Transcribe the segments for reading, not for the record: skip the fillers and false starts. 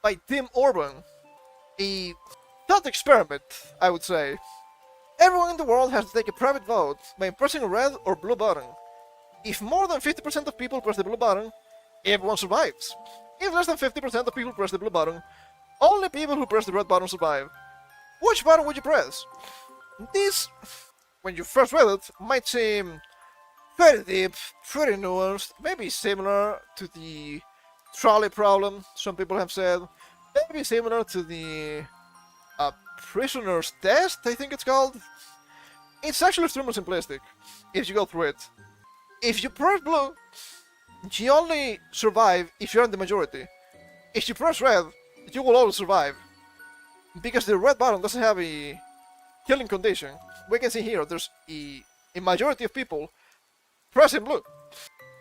by Team Urban. A thought experiment, I would say. Everyone in the world has to take a private vote by pressing a red or blue button. If more than 50% of people press the blue button, everyone survives. If less than 50% of people press the blue button, only people who press the red button survive. Which button would you press? This, when you first read it, might seem very deep, pretty nuanced, maybe similar to the trolley problem, some people have said, maybe similar to the prisoner's test, I think it's called. It's actually extremely simplistic, if you go through it. If you press blue, you only survive if you're in the majority. If you press red, you will always survive. Because the red button doesn't have a killing condition. We can see here, there's a majority of people pressing blue.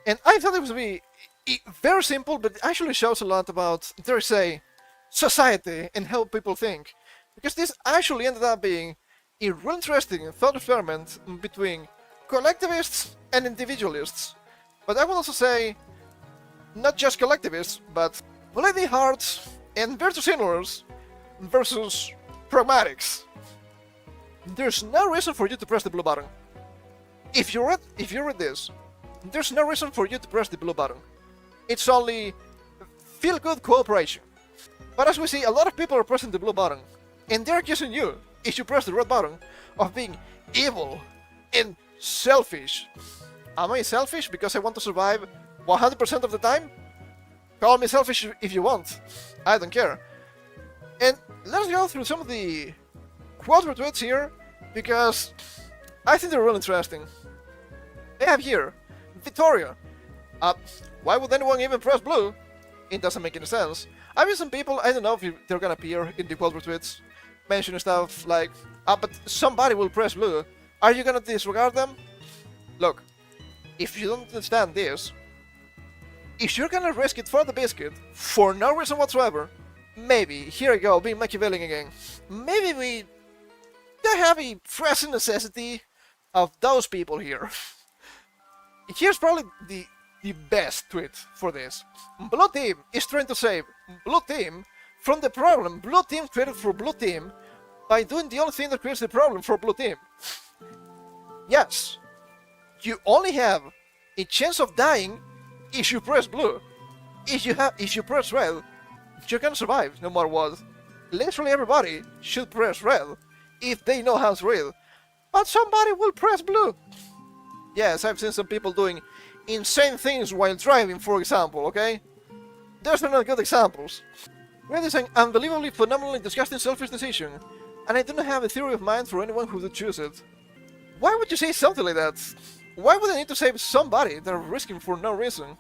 And I thought it would be very simple, but it actually shows a lot about, dare I say, society and how people think. Because this actually ended up being a really interesting thought experiment between collectivists and individualists. But I will also say, not just collectivists, but bleeding hearts and virtue signalers versus pragmatics. There's no reason for you to press the blue button. If you read this, there's no reason for you to press the blue button. It's only feel-good cooperation. But as we see, a lot of people are pressing the blue button, and they're accusing you, if you press the red button, of being evil and selfish. Am I selfish because I want to survive 100% of the time? Call me selfish if you want. I don't care. And let's go through some of the quote retweets here, because I think they're really interesting. I have here, Victoria. Why would anyone even press blue? It doesn't make any sense. I've seen some people, I don't know if they're gonna appear in the quote retweets, mentioning stuff like, but somebody will press blue. Are you gonna disregard them? Look, if you don't understand this, if you're gonna risk it for the biscuit, for no reason whatsoever, maybe, here I go, being Machiavellian again, maybe we don't have a pressing necessity of those people here. Here's probably the best tweet for this. Blue Team is trying to save Blue Team from the problem Blue Team created for Blue Team by doing the only thing that creates the problem for Blue Team. Yes, you only have a chance of dying if you press blue. If you press red, you're gonna survive no matter what. Literally everybody should press red if they know how to read. But somebody will press blue. Yes, I've seen some people doing insane things while driving, for example, okay? Those are not good examples. Red is an unbelievably, phenomenally disgusting, selfish decision, and I do not have a theory of mind for anyone who would choose it. Why would you say something like that? Why would I need to save somebody that are risking for no reason?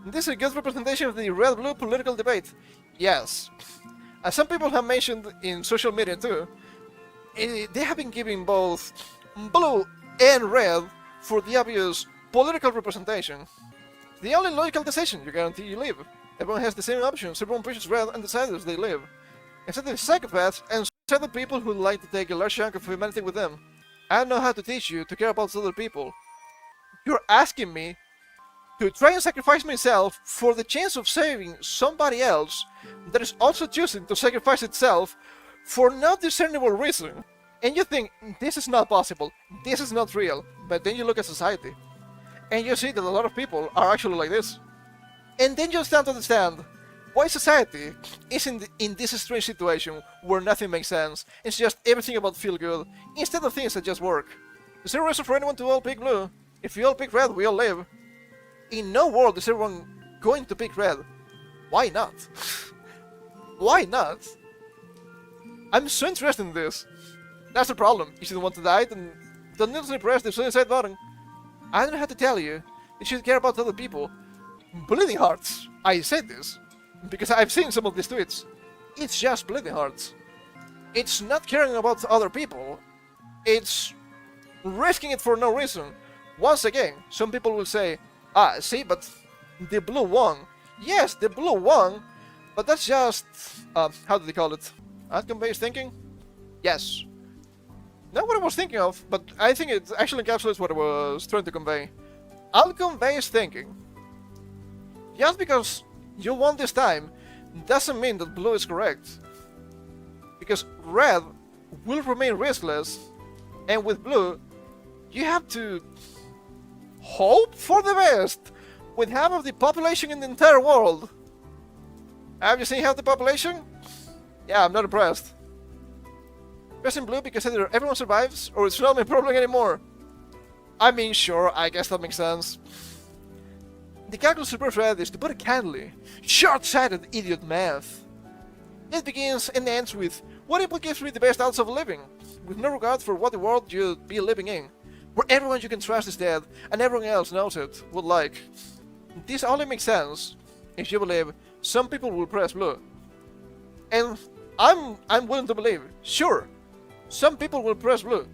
This is a good representation of the red-blue political debate. Yes. As some people have mentioned in social media too, they have been giving both blue and red for the obvious political representation. The only logical decision you guarantee you live. Everyone has the same options, everyone pushes red and decides they live. Instead of psychopaths and suicidal people who like to take a large chunk of humanity with them. I don't know how to teach you to care about other people. You're asking me to try and sacrifice myself for the chance of saving somebody else that is also choosing to sacrifice itself for no discernible reason. And you think, this is not possible, this is not real, but then you look at society, and you see that a lot of people are actually like this. And then you start to understand why society is in this strange situation where nothing makes sense, it's just everything about feel good, instead of things that just work. Is there a reason for anyone to all pick blue? If we all pick red, we all live. In no world is everyone going to pick red. Why not? Why not? I'm so interested in this. That's the problem. If you don't want to die, then don't need to press the suicide button. I don't know how to tell you. You should care about other people. Bleeding hearts. I said this because I've seen some of these tweets. It's just bleeding hearts. It's not caring about other people. It's risking it for no reason. Once again, some people will say, see, but the blue won. Yes, the blue won, but that's just, how do they call it? Outcome-based thinking? Yes. Not what I was thinking of, but I think it actually encapsulates what I was trying to convey. Outcome-based thinking. Just because you won this time doesn't mean that blue is correct. Because red will remain riskless, and with blue, you have to hope for the best with half of the population in the entire world. Have you seen half the population? Yeah, I'm not impressed. Pressing blue because either everyone survives or it's not my problem anymore. I mean, sure, I guess that makes sense. The calculus to press red is, to put it kindly, short-sighted idiot math. It begins and ends with what implicates me the best odds of living, with no regard for what the world you'd be living in, where everyone you can trust is dead and everyone else knows it, would like. This only makes sense if you believe some people will press blue. And I'm willing to believe, sure, some people will press blue.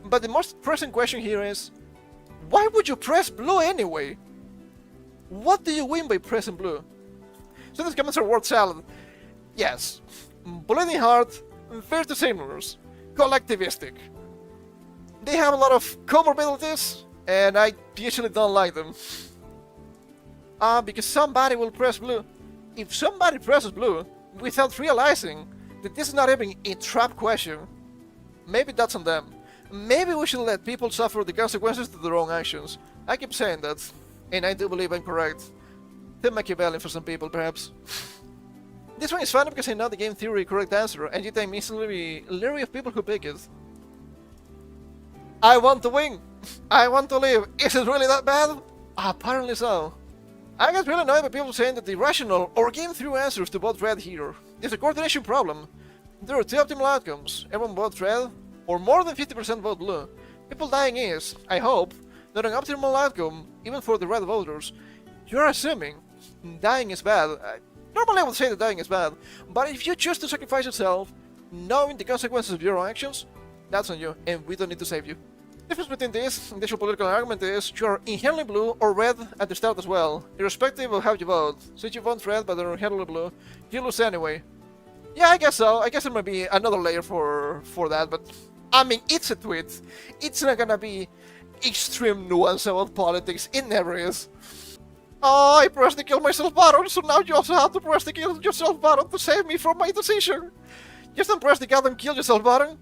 But the most pressing question here is, why would you press blue anyway? What do you win by pressing blue? So these comments are word salad. Yes, bleeding heart, fierce designers, collectivistic. They have a lot of comorbidities, and I usually don't like them. Because somebody will press blue. If somebody presses blue without realizing that this is not even a trap question, maybe that's on them. Maybe we should let people suffer the consequences of their own actions. I keep saying that, and I do believe I'm correct. Too Machiavellian for some people, perhaps. This one is funny because I know the game theory correct answer, and yet I'm instantly leery of people who pick it. I want to win! I want to live! Is it really that bad? Apparently so. I get really annoyed by people saying that the rational or game theory answers to vote red here is a coordination problem. There are two optimal outcomes. Everyone votes red, or more than 50% vote blue. People dying is, I hope, not an optimal outcome, even for the red voters. You're assuming dying is bad. Normally I would say that dying is bad, but if you choose to sacrifice yourself, knowing the consequences of your own actions, that's on you, and we don't need to save you. The difference between this and the actual political argument is you are inherently blue or red at the start as well, irrespective of how you vote. So if you vote red but are inherently blue, you lose anyway. Yeah, I guess so. I guess there might be another layer for that, but I mean, it's a tweet. It's not gonna be extreme nuance about politics. It never is. Oh, I pressed the kill myself button, so now you also have to press the kill yourself button to save me from my decision. Just don't press the goddamn kill yourself button.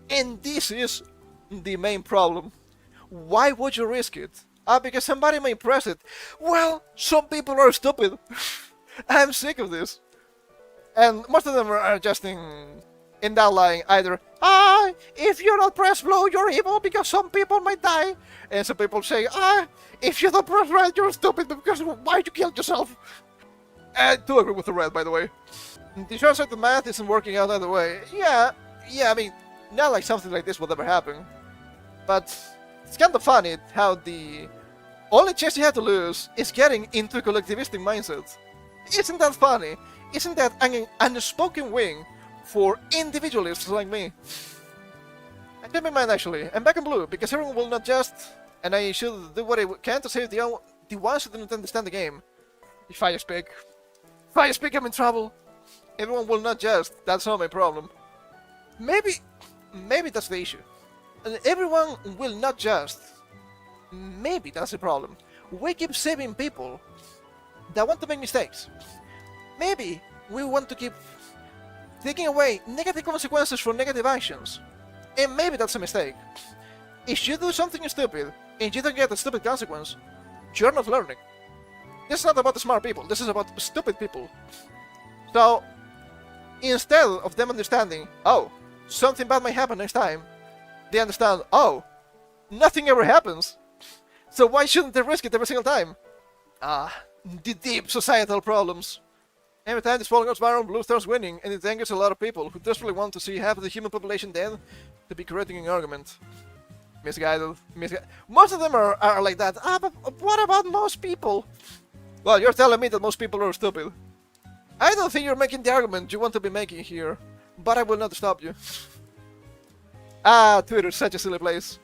And this is the main problem. Why would you risk it? Because somebody may press it. Well, some people are stupid. I'm sick of this. And most of them are just in that line, either, if you don't press blue, you're evil because some people might die. And some people say, if you don't press red, you're stupid because why'd you kill yourself? I do agree with the red, by the way. The short side of the math isn't working out either way. Yeah, I mean, not like something like this will ever happen. But it's kind of funny how the only chance you have to lose is getting into a collectivistic mindset. Isn't that funny? Isn't that an unspoken wing for individualists like me? I changed my mind actually. I'm back in blue because everyone will not just, and I should do what I can to save the ones who didn't understand the game. If I speak, I'm in trouble. Everyone will not just. That's not my problem. Maybe that's the issue. Everyone will not just. Maybe that's the problem. We keep saving people that want to make mistakes. Maybe we want to keep taking away negative consequences for negative actions. And maybe that's a mistake. If you do something stupid and you don't get a stupid consequence, you're not learning. This is not about the smart people, this is about stupid people. So, instead of them understanding, oh, something bad might happen next time, they understand, oh, nothing ever happens. So why shouldn't they risk it every single time? The deep societal problems. Every time this poll goes viral, blue starts winning, and it angers a lot of people who desperately want to see half of the human population dead to be creating an argument. Misguided. Most of them are like that. But what about most people? Well, you're telling me that most people are stupid. I don't think you're making the argument you want to be making here, but I will not stop you. Twitter's such a silly place.